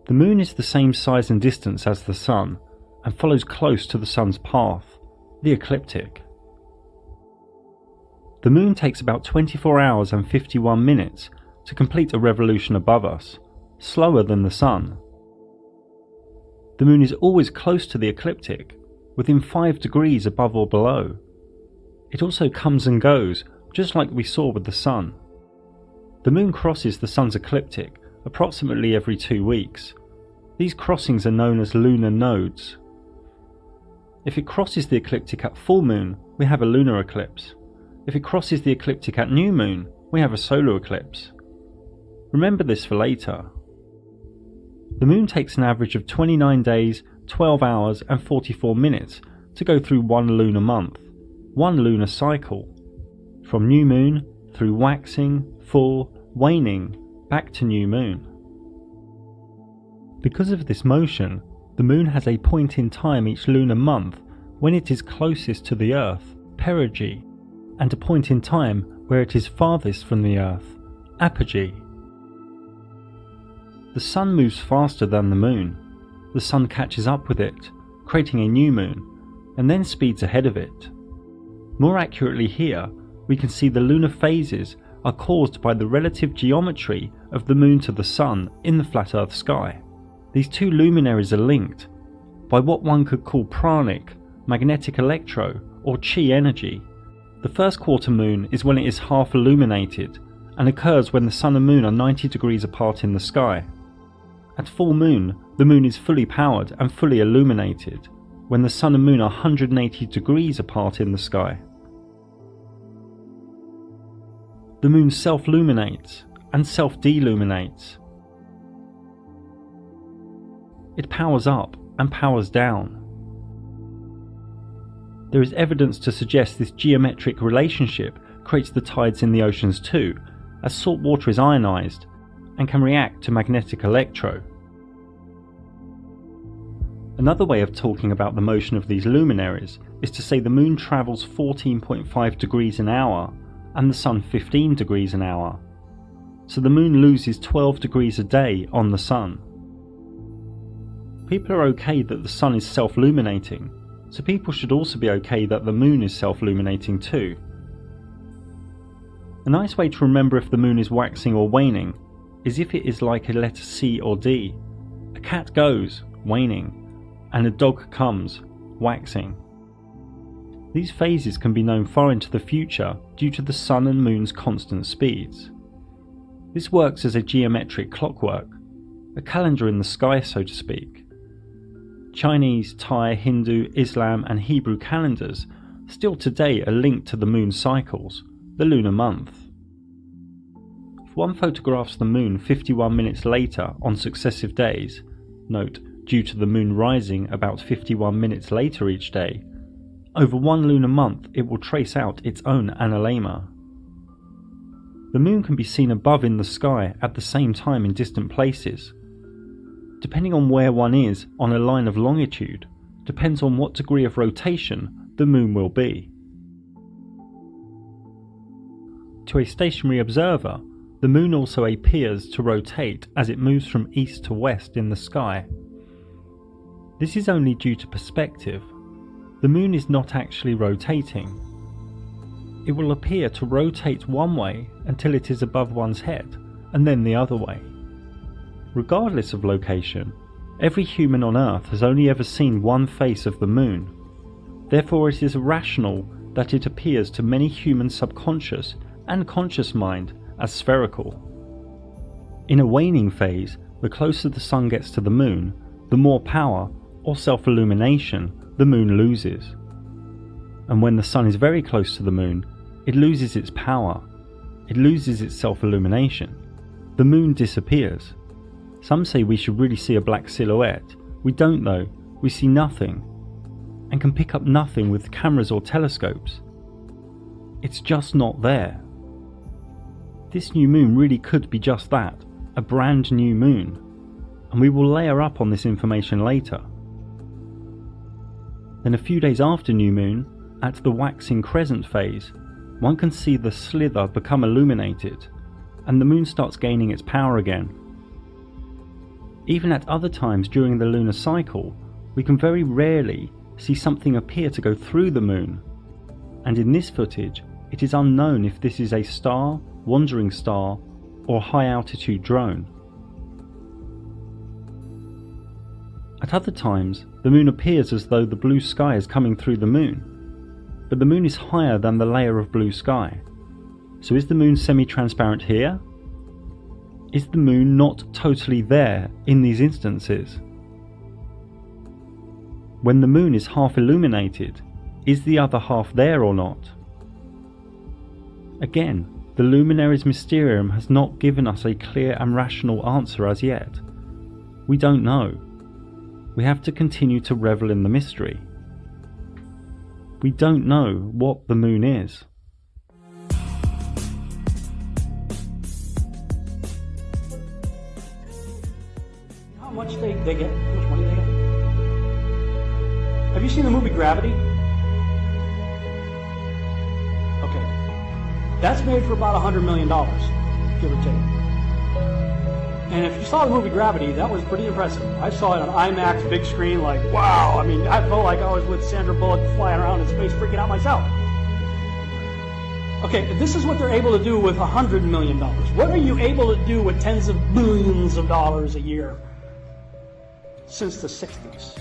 The Moon is the same size and distance as the Sun and follows close to the Sun's path, the ecliptic. The Moon takes about 24 hours and 51 minutes to complete a revolution above us, slower than the Sun. The Moon is always close to the ecliptic, within 5 degrees above or below. It also comes and goes, just like we saw with the Sun. The Moon crosses the Sun's ecliptic approximately every 2 weeks. These crossings are known as lunar nodes. If it crosses the ecliptic at full moon, we have a lunar eclipse. If it crosses the ecliptic at new moon, we have a solar eclipse. Remember this for later. The Moon takes an average of 29 days, 12 hours and 44 minutes to go through one lunar month, one lunar cycle, from new moon through waxing, full, waning, back to new moon. Because of this motion, the Moon has a point in time each lunar month when it is closest to the Earth, perigee, and a point in time where it is farthest from the Earth, apogee. The Sun moves faster than the Moon. The Sun catches up with it, creating a new moon, and then speeds ahead of it. More accurately here, we can see the lunar phases are caused by the relative geometry of the Moon to the Sun in the flat Earth sky. These two luminaries are linked by what one could call pranic, magnetic electro, or chi energy. The first quarter moon is when it is half illuminated and occurs when the Sun and Moon are 90 degrees apart in the sky. At full moon, the Moon is fully powered and fully illuminated when the Sun and Moon are 180 degrees apart in the sky. The Moon self-luminates and self-deluminates. It powers up and powers down. There is evidence to suggest this geometric relationship creates the tides in the oceans too, as salt water is ionized and can react to magnetic electro. Another way of talking about the motion of these luminaries is to say the Moon travels 14.5 degrees an hour and the Sun 15 degrees an hour. So the Moon loses 12 degrees a day on the Sun. People are okay that the Sun is self-luminating, so people should also be okay that the Moon is self-luminating too. A nice way to remember if the Moon is waxing or waning is if it is like a letter C or D. A cat goes, waning, and a dog comes, waxing. These phases can be known far into the future due to the Sun and Moon's constant speeds. This works as a geometric clockwork, a calendar in the sky so to speak. Chinese, Thai, Hindu, Islam and Hebrew calendars still today are linked to the Moon cycles, the lunar month. If one photographs the Moon 51 minutes later on successive days, note due to the Moon rising about 51 minutes later each day, over one lunar month it will trace out its own analemma. The Moon can be seen above in the sky at the same time in distant places. Depending on where one is on a line of longitude, depends on what degree of rotation the Moon will be. To a stationary observer, the Moon also appears to rotate as it moves from east to west in the sky. This is only due to perspective. The Moon is not actually rotating. It will appear to rotate one way until it is above one's head, and then the other way. Regardless of location, every human on Earth has only ever seen one face of the Moon. Therefore it is rational that it appears to many human subconscious and conscious mind as spherical. In a waning phase, the closer the Sun gets to the Moon, the more power, or self-illumination, the Moon loses. And when the Sun is very close to the Moon, it loses its power, it loses its self-illumination. The Moon disappears. Some say we should really see a black silhouette. We don't though, we see nothing, and can pick up nothing with cameras or telescopes. It's just not there. This new moon really could be just that, a brand new moon, and we will layer up on this information later. Then a few days after new moon, at the waxing crescent phase, one can see the slither become illuminated, and the moon starts gaining its power again. Even at other times during the lunar cycle, we can very rarely see something appear to go through the moon, and in this footage it is unknown if this is a star, wandering star, or high altitude drone. At other times, the moon appears as though the blue sky is coming through the moon, but the moon is higher than the layer of blue sky. So is the moon semi-transparent here? Is the moon not totally there in these instances? When the moon is half illuminated, is the other half there or not? Again, the Luminaries Mysterium has not given us a clear and rational answer as yet. We don't know. We have to continue to revel in the mystery. We don't know what the moon is. How much they get? How much money they get? Have you seen the movie Gravity? Okay. That's made for about $100 million, give or take. And if you saw the movie Gravity, that was pretty impressive. I saw it on IMAX, big screen, like, wow. I mean, I felt like I was with Sandra Bullock flying around in space, freaking out myself. Okay, this is what they're able to do with $100 million. What are you able to do with tens of billions of dollars a year since the 60s?